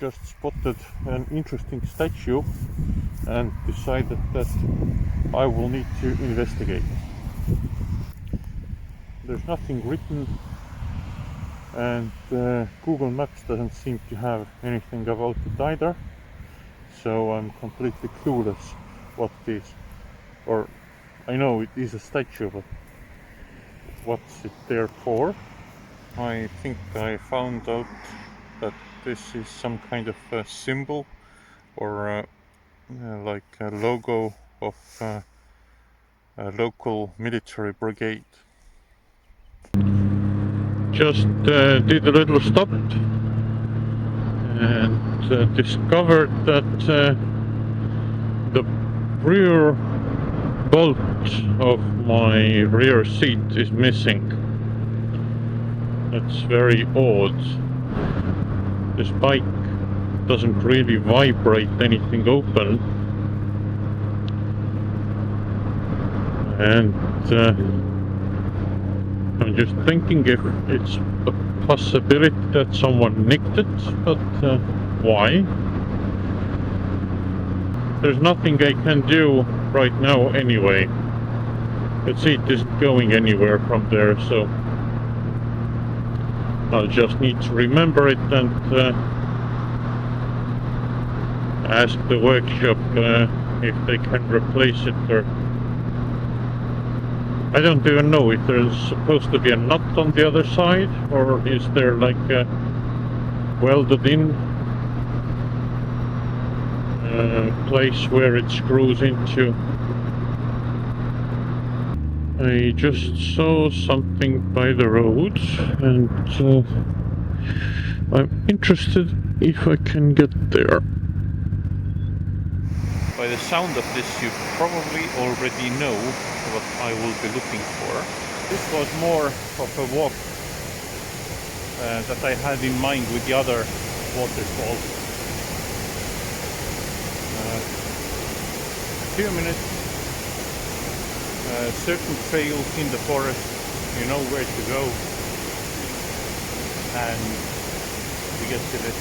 just spotted an interesting statue and decided that I will need to investigate. There's nothing written, and Google Maps doesn't seem to have anything about it either, so I'm completely clueless what it is. Or I know it is a statue, but what's it there for? I think I found out that this is some kind of a symbol or like a logo of a local military brigade. Just did a little stop and discovered that the rear bolt of my rear seat is missing. That's very odd. This bike doesn't really vibrate anything open, and I'm just thinking if it's a possibility that someone nicked it, but why? There's nothing I can do right now anyway. The seat isn't going anywhere from there, so I'll just need to remember it and ask the workshop if they can replace it, or I don't even know if there's supposed to be a nut on the other side, or is there like a welded in place where it screws into. I just saw something by the road, and I'm interested if I can get there. By the sound of this, you probably already know what I will be looking for. This was more of a walk that I had in mind with the other waterfalls. A few minutes, certain trail in the forest, you know where to go, and we get to this.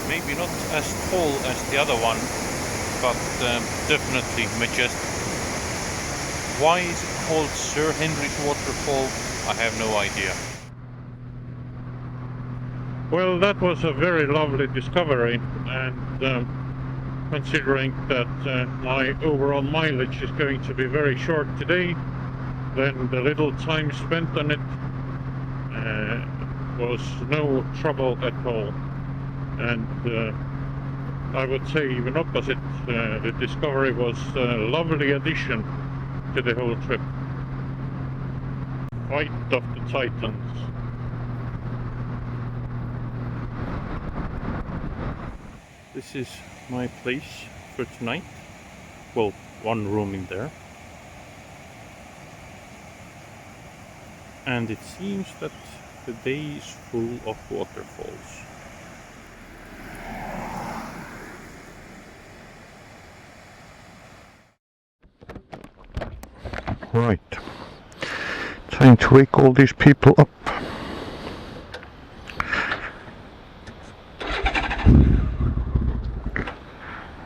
Maybe not as tall as the other one, but definitely majestic. Why is it called Sir Henry's Waterfall? I have no idea. Well, that was a very lovely discovery, and considering that my overall mileage is going to be very short today, then the little time spent on it was no trouble at all. And I would say even opposite, the discovery was a lovely addition to the whole trip. Fight of the Titans. This is my place for tonight. Well, one room in there. And it seems that the day is full of waterfalls. Right, time to wake all these people up.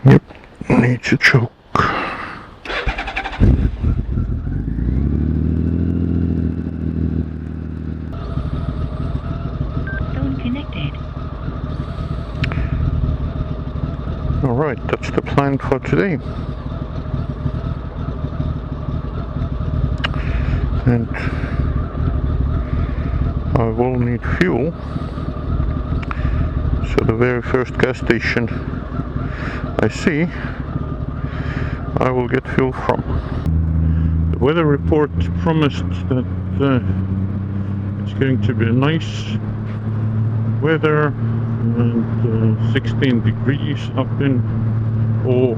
Yep, need to choke. Phone connected. Alright, that's the plan for today. And I will need fuel, so the very first gas station I see, I will get fuel from. The weather report promised that it's going to be nice weather and 16 degrees up in. Oh,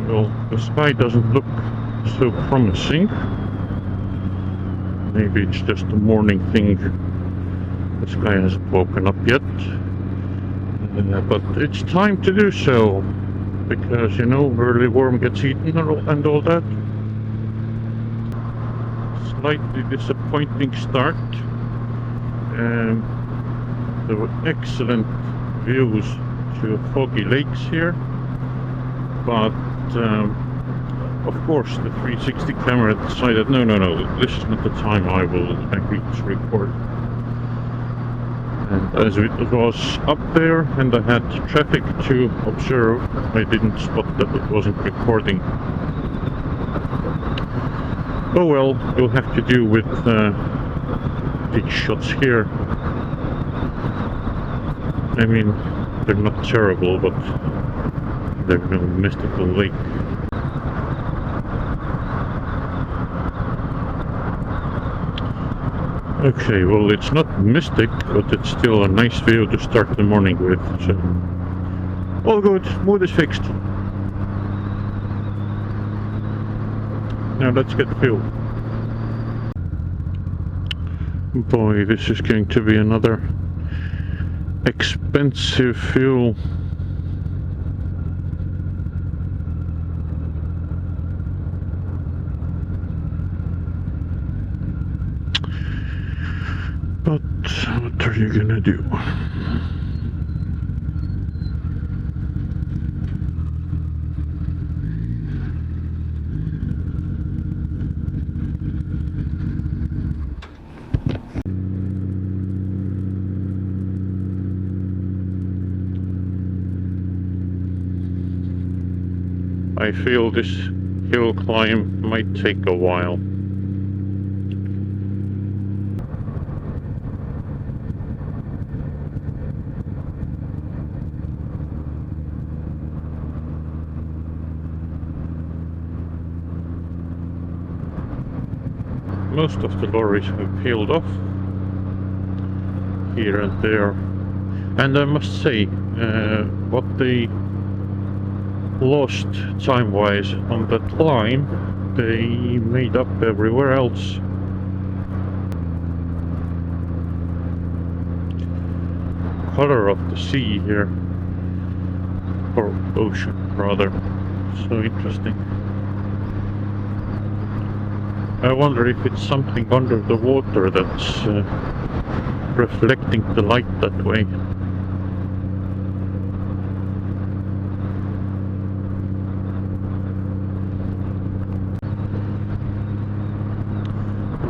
well, the sky doesn't look so promising. Maybe it's just a morning thing. The sky hasn't woken up yet. But it's time to do so. Because, you know, early worm gets eaten and all that. Slightly disappointing start. There were excellent views to foggy lakes here, but of course the 360 camera decided no, this is not the time I will agree to record. And as it was up there and I had traffic to observe, I didn't spot that it wasn't recording. Oh well, we'll have to do with these shots here. I mean, they're not terrible, but they're no mystical lake. Okay, well, it's not mystic, but it's still a nice view to start the morning with, so all good, mood is fixed. Now let's get fuel. Boy, this is going to be another expensive fuel. But what are you gonna do? I feel this hill climb might take a while. Most of the lorries have peeled off here and there, and I must say what they lost time-wise on that climb, they made up everywhere else. Color of the sea here, or ocean rather, so interesting. I wonder if it's something under the water that's reflecting the light that way.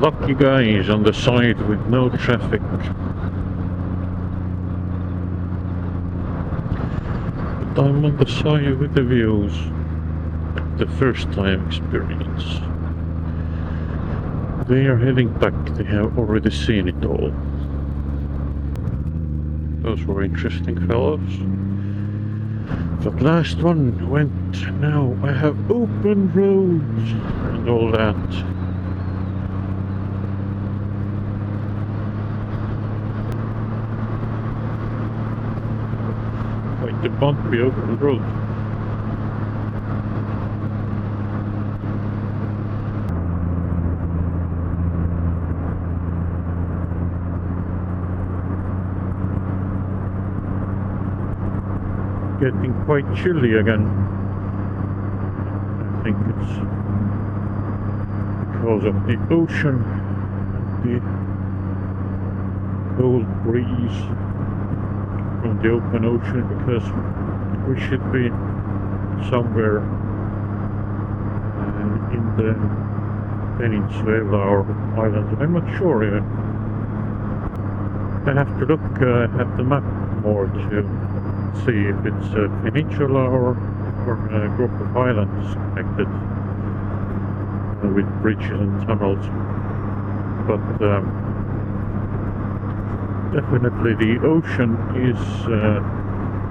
Lucky guys on the side with no traffic. But I'm on the side with the views. The first time experience. They are heading back, they have already seen it all. Those were interesting fellows. That last one went, now I have open roads and all that. Quite a bumpy open road. Getting quite chilly again. I think it's because of the ocean and the cold breeze from the open ocean, because we should be somewhere in the peninsula or island. I'm not sure even. I have to look at the map more to see if it's a peninsula or a group of islands connected with bridges and tunnels. But definitely the ocean is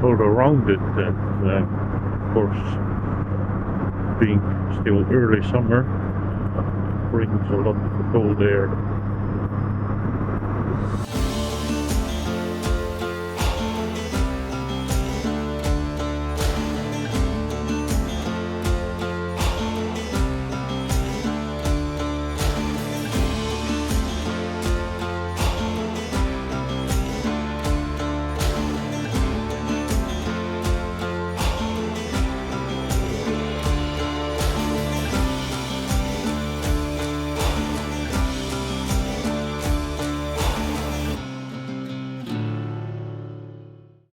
all around it, and of course, being still early summer, brings a lot of cold air.